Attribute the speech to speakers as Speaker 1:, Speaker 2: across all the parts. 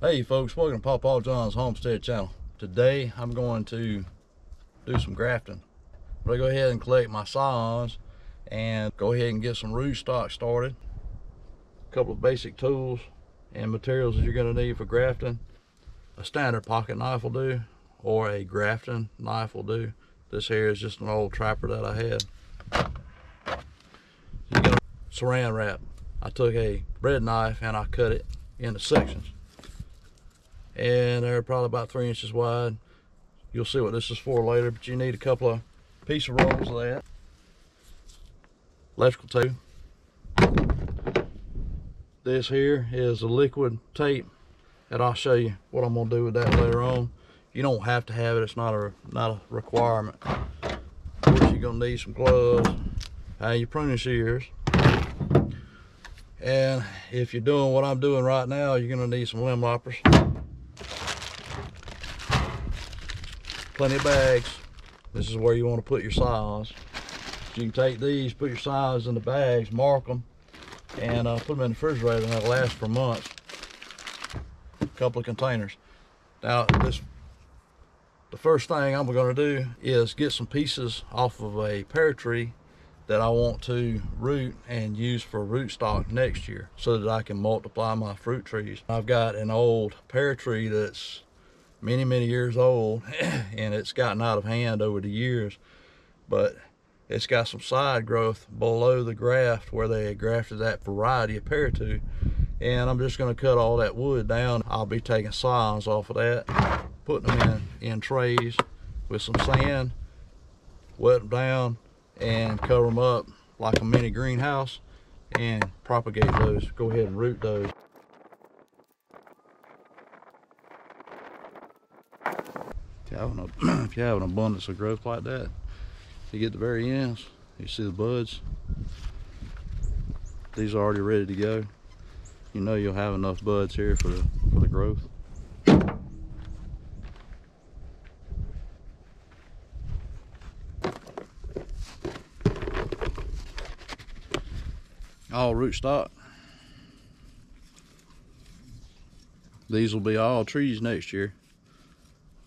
Speaker 1: Hey folks, welcome to Paw John's Homestead channel. Today I'm going to do some grafting. I'm going to go ahead and collect my scions and go ahead and get some rootstock started. A couple of basic tools and materials that you're going to need for grafting. A standard pocket knife will do, or a grafting knife will do. This here is just an old trapper that I had. You get a saran wrap. I took a bread knife and I cut it into sections. And they're probably about 3 inches wide. You'll see what this is for later, but you need a couple of piece of rolls of that. Electrical tape. This here is a liquid tape, and I'll show you what I'm gonna do with that later on. You don't have to have it, it's not a requirement. Of course, you're gonna need some gloves, your pruning shears, and if you're doing what I'm doing right now, you're gonna need some limb loppers. Plenty of bags. This is where you want to put your scions. You can take these, put your scions in the bags, mark them, and put them in the refrigerator, and they'll last for months. A couple of containers. Now, the first thing I'm going to do is get some pieces off of a pear tree that I want to root and use for rootstock next year, so that I can multiply my fruit trees. I've got an old pear tree that's many years old, and it's gotten out of hand over the years, but it's got some side growth below the graft where they grafted that variety of pear to, and I'm just going to cut all that wood down. I'll be taking scions off of that, putting them in trays with some sand, wet them down, and cover them up like a mini greenhouse, and propagate those. Go ahead and root those. If you have an abundance of growth like that, you get the very ends, you see the buds. These are already ready to go. You know you'll have enough buds here for the growth. All rootstock. These will be all trees next year.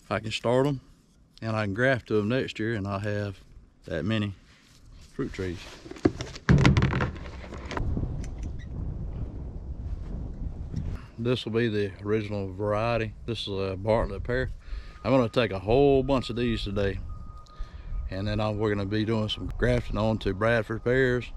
Speaker 1: I can start them and I can graft to them next year, and I'll have that many fruit trees. This will be the original variety. This is a bartlett pear. I'm going to take a whole bunch of these today, and then we're going to be doing some grafting onto Bradford pears.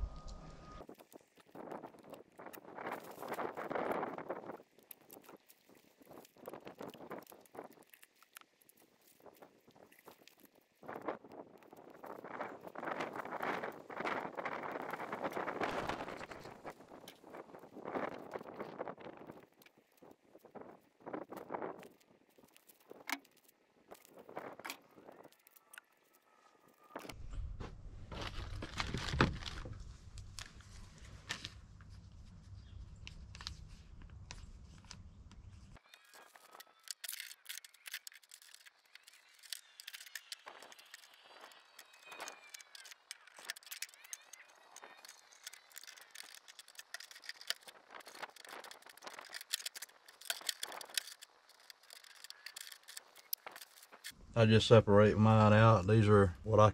Speaker 1: I just separate mine out. These are what I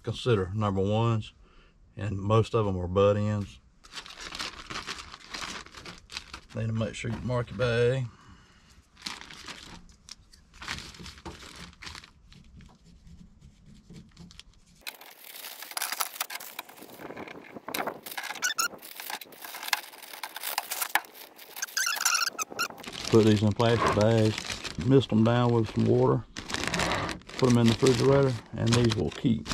Speaker 1: consider number ones, and most of them are bud ends. Need to make sure you mark your bag. Put these in plastic bags, mist them down with some water, put them in the refrigerator, and these will keep.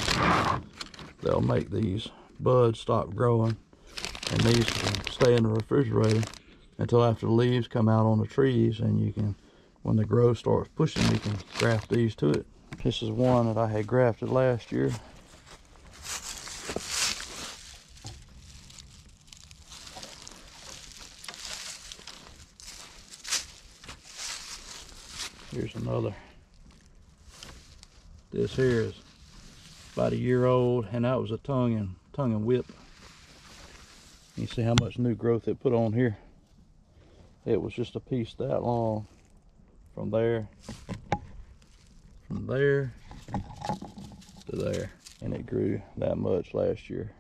Speaker 1: They'll make these buds stop growing, and these can stay in the refrigerator until after the leaves come out on the trees, and you can, when the growth starts pushing, you can graft these to it. This is one that I had grafted last year. Here's another. This here is about a year old, and that was a tongue and whip. You see how much new growth it put on here. it was just a piece that long from there to there, and it grew that much last year.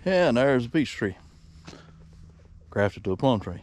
Speaker 1: Yeah, and there's a peach tree grafted to a plum tree.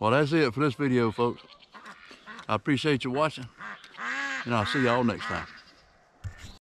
Speaker 1: Well, that's it for this video, folks. I appreciate you watching, and I'll see y'all next time.